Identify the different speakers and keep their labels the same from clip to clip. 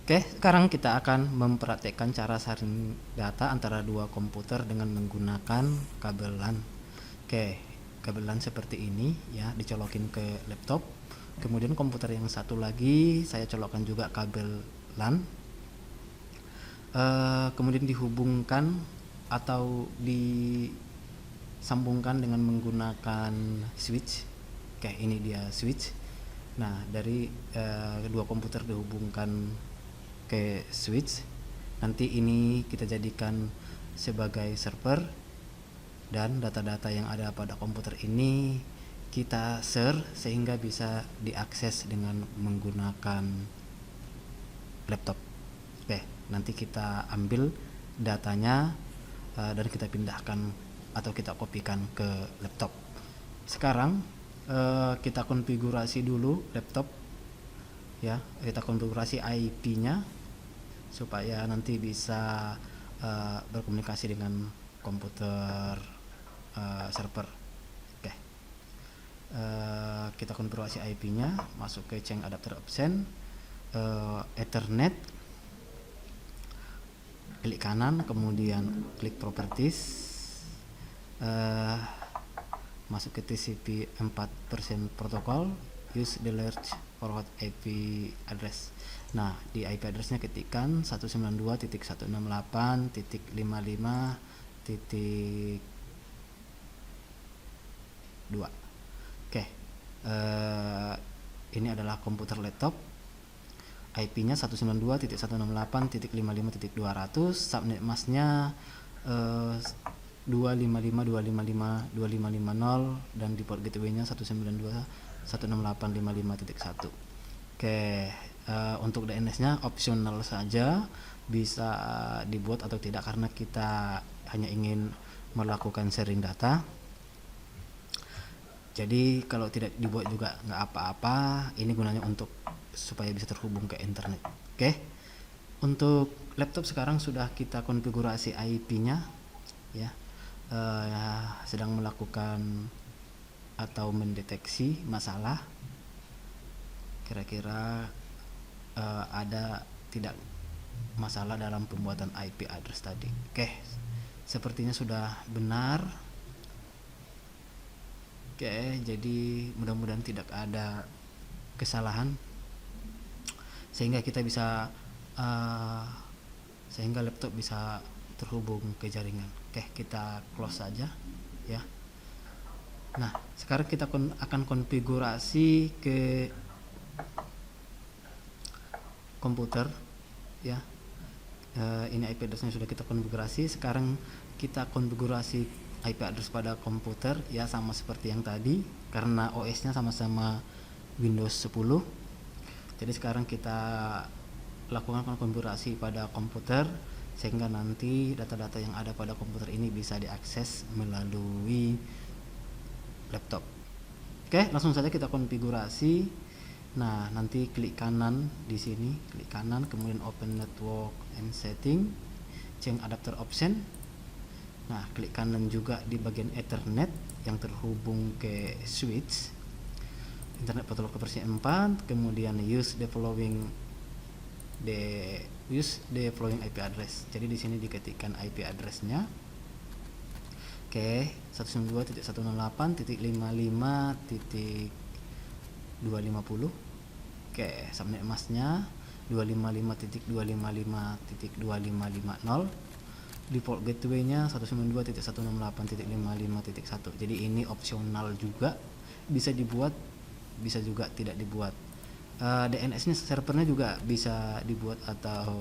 Speaker 1: Oke, sekarang kita akan mempraktekkan cara sharing data antara dua komputer dengan menggunakan kabel LAN. Oke, kabel LAN seperti ini ya, dicolokin ke laptop. Kemudian komputer yang satu lagi saya colokkan juga kabel LAN. Kemudian dihubungkan atau disambungkan dengan menggunakan switch. Oke, ini dia switch. Nah, dari kedua komputer dihubungkan ke switch. Nanti ini kita jadikan sebagai server, dan data-data yang ada pada komputer ini kita share sehingga bisa diakses dengan menggunakan laptop. Oke, nanti kita ambil datanya dan kita pindahkan atau kita kopikan ke laptop. Sekarang kita konfigurasi dulu laptop ya, kita konfigurasi IP-nya supaya nanti bisa berkomunikasi dengan komputer server. Oke, kita konfigurasi IP-nya, masuk ke change adapter option, Ethernet, klik kanan, kemudian klik properties, masuk ke TCP 4% protokol, use the large forward IP address. Nah, di IP addressnya ketikkan 192.168.55.2. Oke, ini adalah komputer laptop. IP-nya 192.168.55.200, subnet masknya 255.255.255.0, dan di port gateway-nya 192.168.55.1. Oke, untuk DNS-nya opsional saja, bisa dibuat atau tidak karena kita hanya ingin melakukan sharing data. Jadi kalau tidak dibuat juga nggak apa-apa, ini gunanya untuk supaya bisa terhubung ke internet. Oke, untuk laptop sekarang sudah kita konfigurasi IP-nya ya, sedang melakukan atau mendeteksi masalah, kira-kira ada tidak masalah dalam pembuatan IP address tadi. Oke, sepertinya sudah benar. Oke, jadi mudah-mudahan tidak ada kesalahan sehingga kita bisa sehingga laptop bisa terhubung ke jaringan. Oke, kita close saja ya. Nah, sekarang kita akan konfigurasi ke komputer ya. Ini IP addressnya sudah kita konfigurasi. Sekarang kita konfigurasi IP address pada komputer ya, sama seperti yang tadi karena OS-nya sama-sama Windows 10. Jadi sekarang kita lakukan konfigurasi pada komputer sehingga nanti data-data yang ada pada komputer ini bisa diakses melalui laptop. Oke, langsung saja kita konfigurasi. Nah, nanti klik kanan di sini, klik kanan, kemudian open network and setting, change adapter option. Nah, klik kanan juga di bagian Ethernet yang terhubung ke switch, internet protokol versi 4, kemudian use the following IP address. Jadi di sini diketikkan IP addressnya. Oke, 192.168.55.250. Oke, subnet masknya 255.255.2550. Default gateway-nya 192.168.55.1. Jadi ini opsional juga, bisa dibuat, bisa juga tidak dibuat. DNS-nya, servernya juga bisa dibuat atau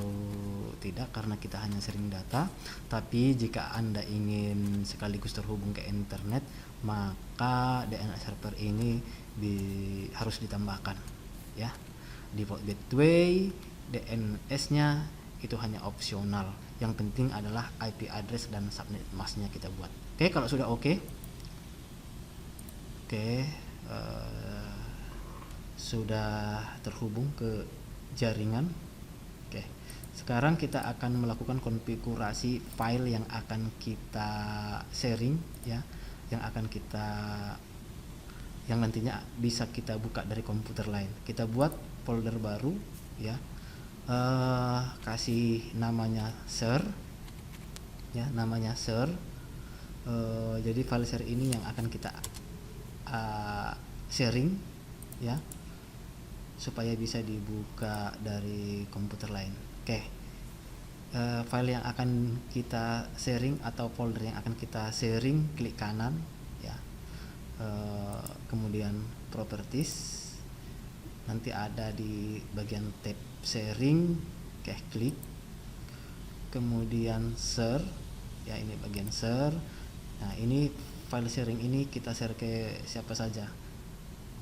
Speaker 1: tidak karena kita hanya sharing data. Tapi jika Anda ingin sekaligus terhubung ke internet, maka DNS server ini harus ditambahkan ya. Default gateway, DNS-nya itu hanya opsional. Yang penting adalah IP address dan subnet masknya kita buat. Oke, kalau sudah oke. Sudah terhubung ke jaringan. Oke, sekarang kita akan melakukan konfigurasi file yang akan kita sharing ya, yang nantinya bisa kita buka dari komputer lain. Kita buat folder baru ya, kasih namanya share ya, namanya share. Jadi file share ini yang akan kita sharing ya, supaya bisa dibuka dari komputer lain. Oke. File yang akan kita sharing atau folder yang akan kita sharing, klik kanan ya, kemudian properties, nanti ada di bagian tab sharing, oke, klik, kemudian share ya, ini bagian share. Nah, ini file sharing ini kita share ke siapa saja.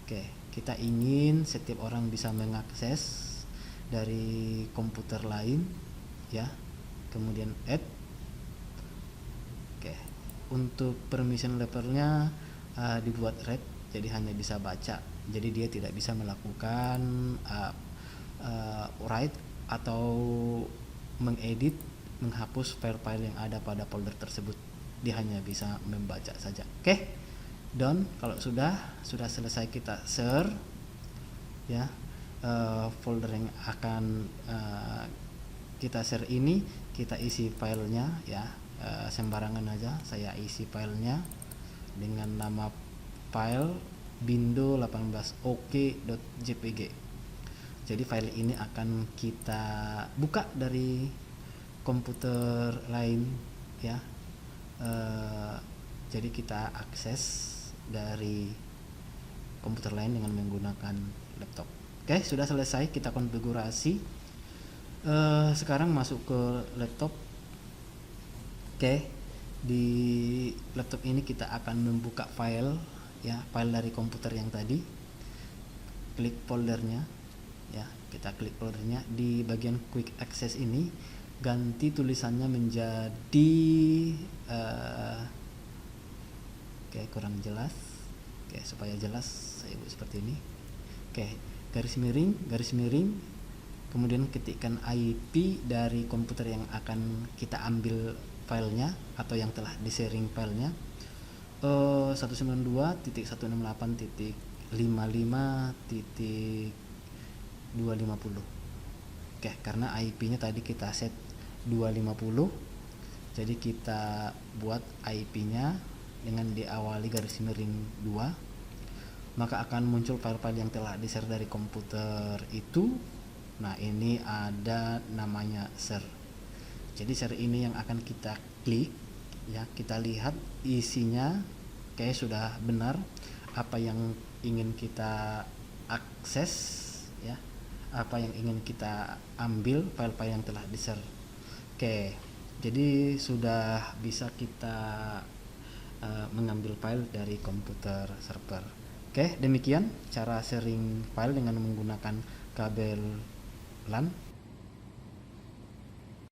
Speaker 1: Oke, kita ingin setiap orang bisa mengakses dari komputer lain ya, kemudian add. Oke, untuk permission levelnya dibuat red, jadi hanya bisa baca, jadi dia tidak bisa melakukan write atau mengedit, menghapus file-file yang ada pada folder tersebut. Dia hanya bisa membaca saja. Oke, done. Kalau sudah selesai kita share ya, folder yang akan kita share ini kita isi filenya ya, sembarangan aja saya isi filenya dengan nama file bindo18ok.jpg. Jadi file ini akan kita buka dari komputer lain ya. Jadi kita akses dari komputer lain dengan menggunakan laptop. Oke, sudah selesai kita konfigurasi. Sekarang masuk ke laptop. Oke, di laptop ini kita akan membuka file ya, file dari komputer yang tadi. Klik foldernya ya, kita klik foldernya. Di bagian quick access ini ganti tulisannya menjadi oke, kurang jelas. Oke, supaya jelas saya buat seperti ini. Oke, garis miring, kemudian ketikkan IP dari komputer yang akan kita ambil filenya atau yang telah di sharing filenya, 192.168.55.250. Oke, karena IP-nya tadi kita set 250, jadi kita buat IP-nya dengan diawali garis miring 2, maka akan muncul file-file yang telah di-share dari komputer itu. Nah, ini ada namanya share. Jadi share ini yang akan kita klik ya, kita lihat isinya kayak sudah benar apa yang ingin kita akses ya, apa yang ingin kita ambil, file-file yang telah di-share. Oke, jadi sudah bisa kita mengambil file dari komputer server. Oke, demikian cara sharing file dengan menggunakan kabel LAN.